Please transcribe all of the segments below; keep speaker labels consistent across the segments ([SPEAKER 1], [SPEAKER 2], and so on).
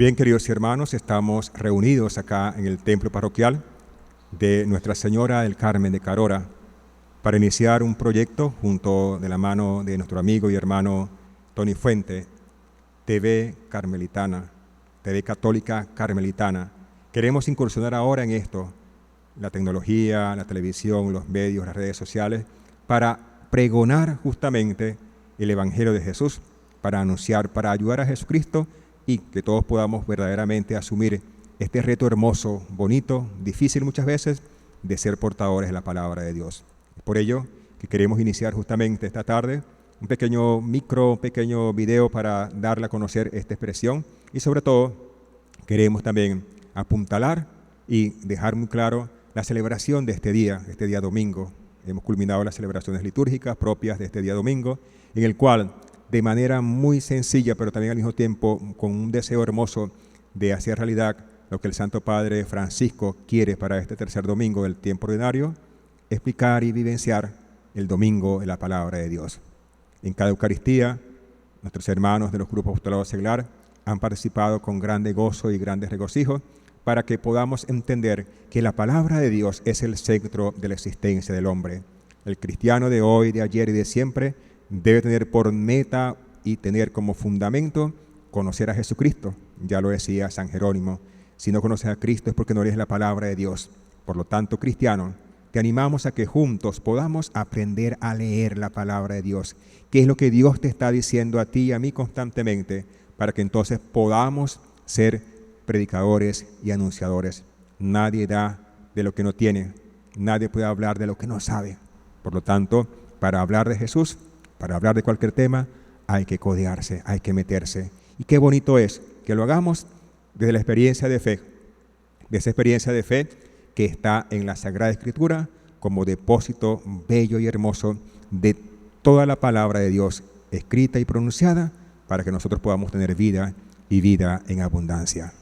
[SPEAKER 1] bien, queridos hermanos, estamos reunidos acá en el templo parroquial de Nuestra Señora del Carmen de Carora para iniciar un proyecto junto de la mano de nuestro amigo y hermano Tony Fuente, TV Carmelitana, TV Católica Carmelitana. Queremos incursionar ahora en esto, la tecnología, la televisión, los medios, las redes sociales, para pregonar justamente el Evangelio de Jesús, para anunciar, para ayudar a Jesucristo y que todos podamos verdaderamente asumir este reto hermoso, bonito, difícil muchas veces, de ser portadores de la palabra de Dios. Por ello que queremos iniciar justamente esta tarde un pequeño video para darle a conocer esta expresión y sobre todo queremos también apuntalar y dejar muy claro la celebración de este día domingo. Hemos culminado las celebraciones litúrgicas propias de este día domingo, en el cual de manera muy sencilla, pero también al mismo tiempo con un deseo hermoso de hacer realidad lo que el Santo Padre Francisco quiere para este tercer domingo del tiempo ordinario, explicar y vivenciar el domingo de la palabra de Dios. En cada Eucaristía, nuestros hermanos de los grupos apostolados seglar han participado con grande gozo y grande regocijo para que podamos entender que la palabra de Dios es el centro de la existencia del hombre. El cristiano de hoy, de ayer y de siempre debe tener por meta y tener como fundamento conocer a Jesucristo. Ya lo decía San Jerónimo, si no conoces a Cristo es porque no eres la palabra de Dios. Por lo tanto, cristiano, te animamos a que juntos podamos aprender a leer la palabra de Dios, qué es lo que Dios te está diciendo a ti y a mí constantemente, para que entonces podamos ser predicadores y anunciadores. Nadie da de lo que no tiene, nadie puede hablar de lo que no sabe. Por lo tanto, para hablar de Jesús, para hablar de cualquier tema, hay que codearse, hay que meterse. Y qué bonito es que lo hagamos desde la experiencia de fe, de esa experiencia de fe que está en la Sagrada Escritura como depósito bello y hermoso de toda la palabra de Dios escrita y pronunciada para que nosotros podamos tener vida y vida en abundancia.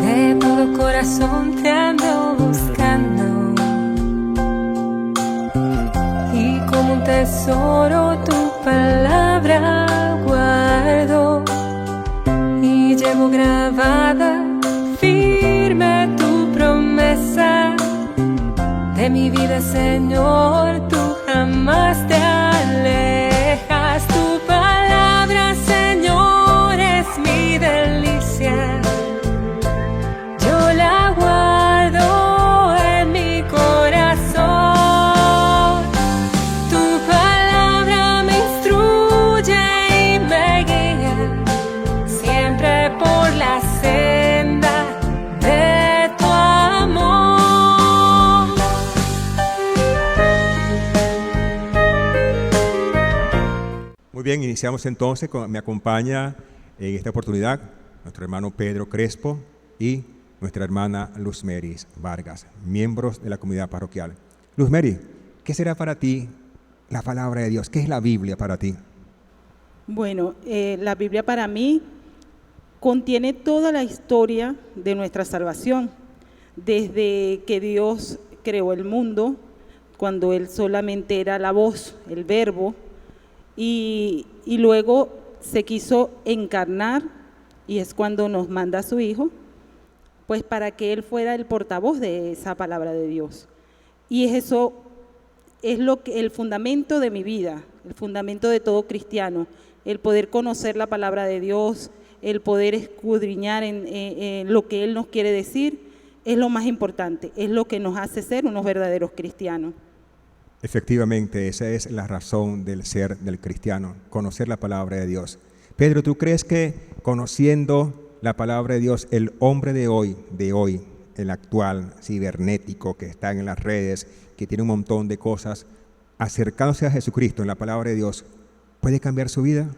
[SPEAKER 2] De todo corazón te ando buscando y como un tesoro tu palabra guardo y llevo grabada firme tu promesa de mi vida, Señor, tú jamás te alejas. Tu palabra, Señor, es mi delicia. Yo la guardo en mi corazón. Tu palabra me instruye y me guía siempre por la senda de tu amor.
[SPEAKER 1] Muy bien, iniciamos entonces, me acompaña en esta oportunidad nuestro hermano Pedro Crespo y nuestra hermana Luzmeri Vargas, miembros de la comunidad parroquial. Luzmeri, ¿qué será para ti la palabra de Dios? ¿Qué es la Biblia para ti?
[SPEAKER 3] Bueno, la Biblia para mí contiene toda la historia de nuestra salvación, desde que Dios creó el mundo, cuando Él solamente era la voz, el verbo, y luego se quiso encarnar, y es cuando nos manda a su Hijo, pues para que Él fuera el portavoz de esa palabra de Dios. Y eso es el fundamento de mi vida, el fundamento de todo cristiano, el poder conocer la palabra de Dios, el poder escudriñar en lo que Él nos quiere decir, es lo más importante, es lo que nos hace ser unos verdaderos cristianos.
[SPEAKER 1] Efectivamente, esa es la razón del ser del cristiano, conocer la palabra de Dios. Pedro, ¿tú crees que conociendo la palabra de Dios, el hombre de hoy, el actual cibernético que está en las redes, que tiene un montón de cosas, acercándose a Jesucristo en la palabra de Dios, puede cambiar su vida?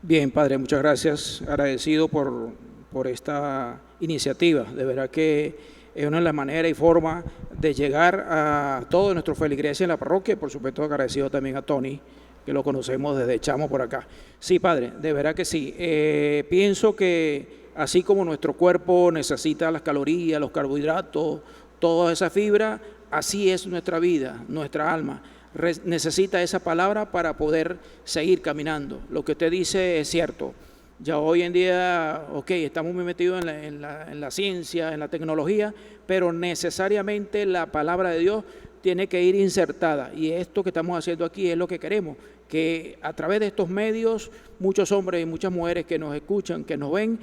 [SPEAKER 4] Bien, Padre, muchas gracias. Agradecido por esta iniciativa. De verdad que es una de las maneras y formas de llegar a todos nuestros feligreses en la parroquia. Por supuesto, agradecido también a Tony, que lo conocemos desde chamo por acá. Sí, Padre, de verdad que sí. Pienso que así como nuestro cuerpo necesita las calorías, los carbohidratos, toda esa fibra, así es nuestra vida, nuestra alma. necesita esa palabra para poder seguir caminando. Lo que usted dice es cierto. Ya hoy en día, estamos muy metidos en la ciencia, en la tecnología, pero necesariamente la palabra de Dios tiene que ir insertada. Y esto que estamos haciendo aquí es lo que queremos, que a través de estos medios, muchos hombres y muchas mujeres que nos escuchan, que nos ven,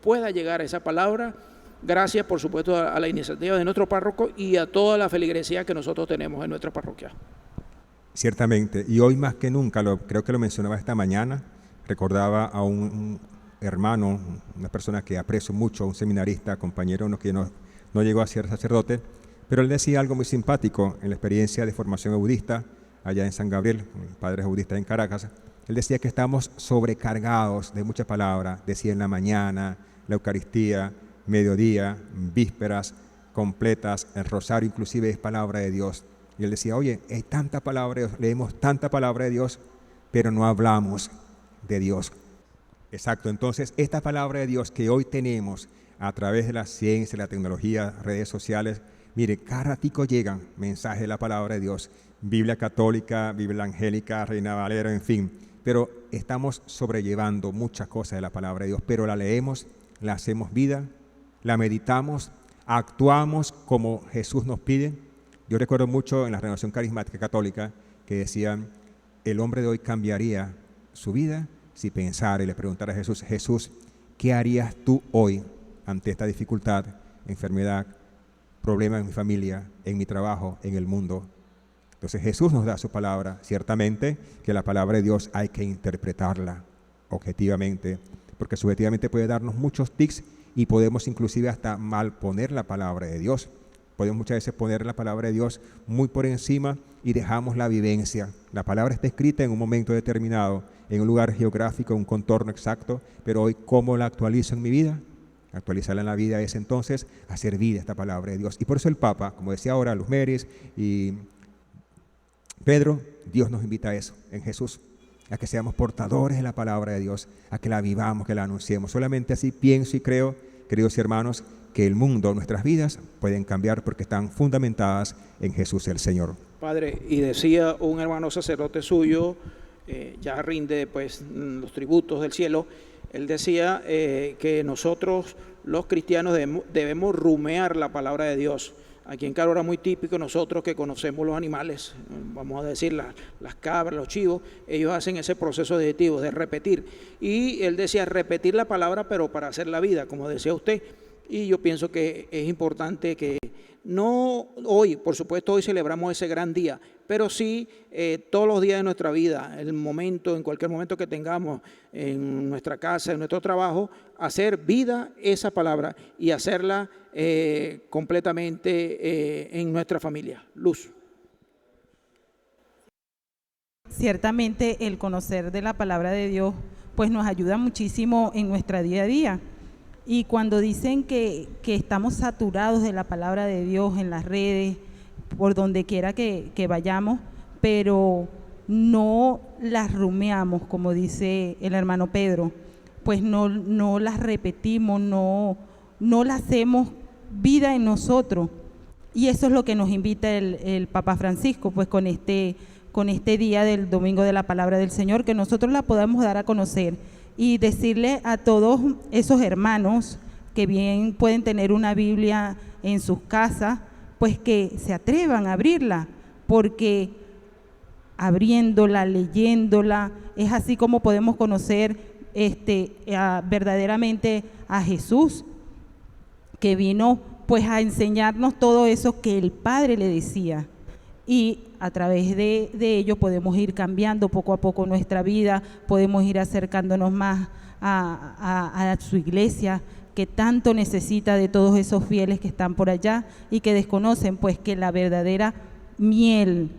[SPEAKER 4] pueda llegar a esa palabra. Gracias, por supuesto, a la iniciativa de nuestro párroco y a toda la feligresía que nosotros tenemos en nuestra parroquia.
[SPEAKER 1] Ciertamente, y hoy más que nunca, creo que lo mencionaba esta mañana, recordaba a un hermano, una persona que aprecio mucho, un seminarista, compañero, que no llegó a ser sacerdote, pero él decía algo muy simpático en la experiencia de formación budista allá en San Gabriel, padres budistas en Caracas. Él decía que estamos sobrecargados de muchas palabras, decía en la mañana, la Eucaristía, mediodía, vísperas completas, el rosario inclusive es palabra de Dios. Y él decía, oye, hay tanta palabra de Dios, leemos tanta palabra de Dios, pero no hablamos de Dios. Exacto, entonces esta palabra de Dios que hoy tenemos a través de la ciencia, la tecnología, redes sociales, mire, cada ratico llegan mensajes de la palabra de Dios, Biblia católica, Biblia angélica, Reina Valera, en fin, pero estamos sobrellevando muchas cosas de la palabra de Dios, pero la leemos, la hacemos vida, la meditamos, actuamos como Jesús nos pide. Yo recuerdo mucho en la Renovación Carismática Católica que decían, el hombre de hoy cambiaría su vida si pensara y le preguntara a Jesús, Jesús, ¿qué harías tú hoy ante esta dificultad, enfermedad, problema en mi familia, en mi trabajo, en el mundo? Entonces Jesús nos da su palabra. Ciertamente que la palabra de Dios hay que interpretarla objetivamente, porque subjetivamente puede darnos muchos tics y podemos inclusive hasta malponer la palabra de Dios. Podemos muchas veces poner la palabra de Dios muy por encima y dejamos la vivencia. La palabra está escrita en un momento determinado, en un lugar geográfico, en un contorno exacto, pero hoy, ¿cómo la actualizo en mi vida? Actualizarla en la vida es entonces hacer vida esta palabra de Dios. Y por eso el Papa, como decía ahora Luz Meris y Pedro, Dios nos invita a eso, en Jesús, a que seamos portadores de la palabra de Dios, a que la vivamos, que la anunciemos. Solamente así pienso y creo, queridos hermanos, que el mundo, nuestras vidas, pueden cambiar porque están fundamentadas en Jesús el Señor.
[SPEAKER 4] Padre, y decía un hermano sacerdote suyo, ya rinde pues los tributos del cielo, él decía que nosotros los cristianos debemos rumear la palabra de Dios. Aquí en Carora muy típico, nosotros que conocemos los animales, vamos a decir las cabras, los chivos, ellos hacen ese proceso digestivo de repetir. Y él decía repetir la palabra, pero para hacer la vida, como decía usted. Y yo pienso que es importante que no hoy, por supuesto hoy celebramos ese gran día, pero sí todos los días de nuestra vida, en cualquier momento que tengamos en nuestra casa, en nuestro trabajo, hacer vida esa palabra y hacerla completamente en nuestra familia. Luz.
[SPEAKER 3] Ciertamente el conocer de la palabra de Dios pues nos ayuda muchísimo en nuestra día a día. Y cuando dicen que estamos saturados de la palabra de Dios en las redes, por donde quiera que vayamos, pero no las rumeamos, como dice el hermano Pedro, pues no las repetimos, no las hacemos vida en nosotros. Y eso es lo que nos invita el Papa Francisco, pues con este día del Domingo de la Palabra del Señor, que nosotros la podamos dar a conocer. Y decirle a todos esos hermanos que bien pueden tener una Biblia en sus casas, pues que se atrevan a abrirla, porque abriéndola, leyéndola, es así como podemos conocer verdaderamente a Jesús, que vino pues a enseñarnos todo eso que el Padre le decía. Y a través de ello podemos ir cambiando poco a poco nuestra vida, podemos ir acercándonos más a su iglesia, que tanto necesita de todos esos fieles que están por allá y que desconocen pues que la verdadera miel,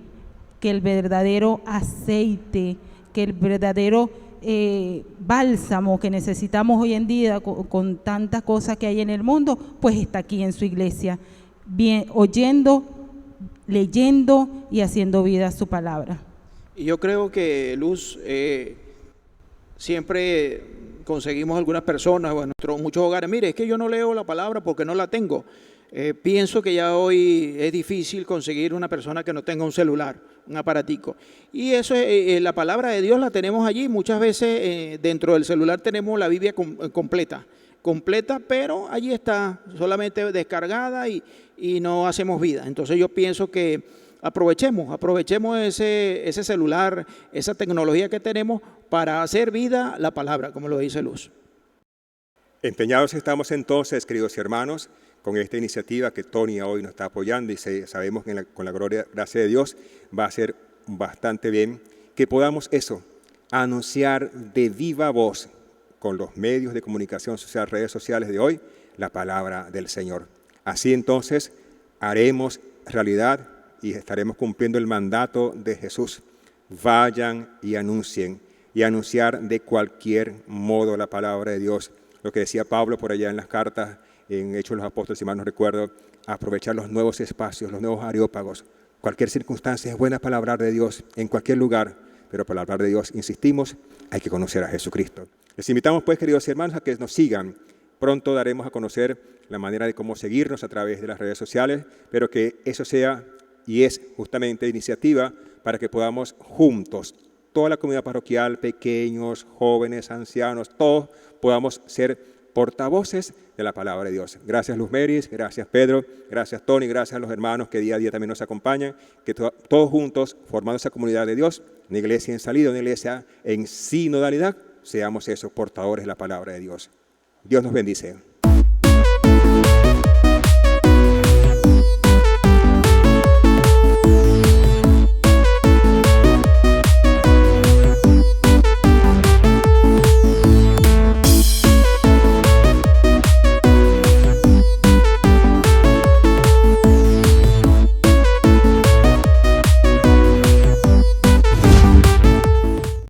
[SPEAKER 3] que el verdadero aceite, que el verdadero bálsamo que necesitamos hoy en día con tantas cosas que hay en el mundo, pues está aquí en su iglesia, bien, oyendo, leyendo y haciendo vida su palabra.
[SPEAKER 4] Y yo creo que Luz, siempre conseguimos algunas personas o en muchos hogares, mire, es que yo no leo la palabra porque no la tengo. Pienso que ya hoy es difícil conseguir una persona que no tenga un celular, un aparatico. Y eso es, la palabra de Dios la tenemos allí. Muchas veces dentro del celular tenemos la Biblia completa, pero allí está solamente descargada y no hacemos vida. Entonces yo pienso que aprovechemos ese celular, esa tecnología que tenemos para hacer vida la palabra, como lo dice Luz.
[SPEAKER 1] Empeñados estamos entonces, queridos hermanos, con esta iniciativa que Tony hoy nos está apoyando y sabemos que con la gracia de Dios va a ser bastante bien, que podamos anunciar de viva voz con los medios de comunicación social, redes sociales de hoy, la palabra del Señor. Así entonces haremos realidad y estaremos cumpliendo el mandato de Jesús. Vayan y anuncien, y anunciar de cualquier modo la palabra de Dios. Lo que decía Pablo por allá en las cartas, en Hechos de los Apóstoles, si mal no recuerdo, aprovechar los nuevos espacios, los nuevos areópagos. Cualquier circunstancia es buena para hablar de Dios en cualquier lugar, pero para hablar de Dios, insistimos, hay que conocer a Jesucristo. Les invitamos pues, queridos hermanos, a que nos sigan. Pronto daremos a conocer la manera de cómo seguirnos a través de las redes sociales, pero que eso sea y es justamente iniciativa para que podamos juntos, toda la comunidad parroquial, pequeños, jóvenes, ancianos, todos podamos ser portavoces de la palabra de Dios. Gracias Luz Meris, gracias Pedro, gracias Tony, gracias a los hermanos que día a día también nos acompañan, que todos juntos, formando esa comunidad de Dios, una iglesia en salida, una iglesia en sinodalidad, seamos esos portadores de la palabra de Dios. Dios nos bendice.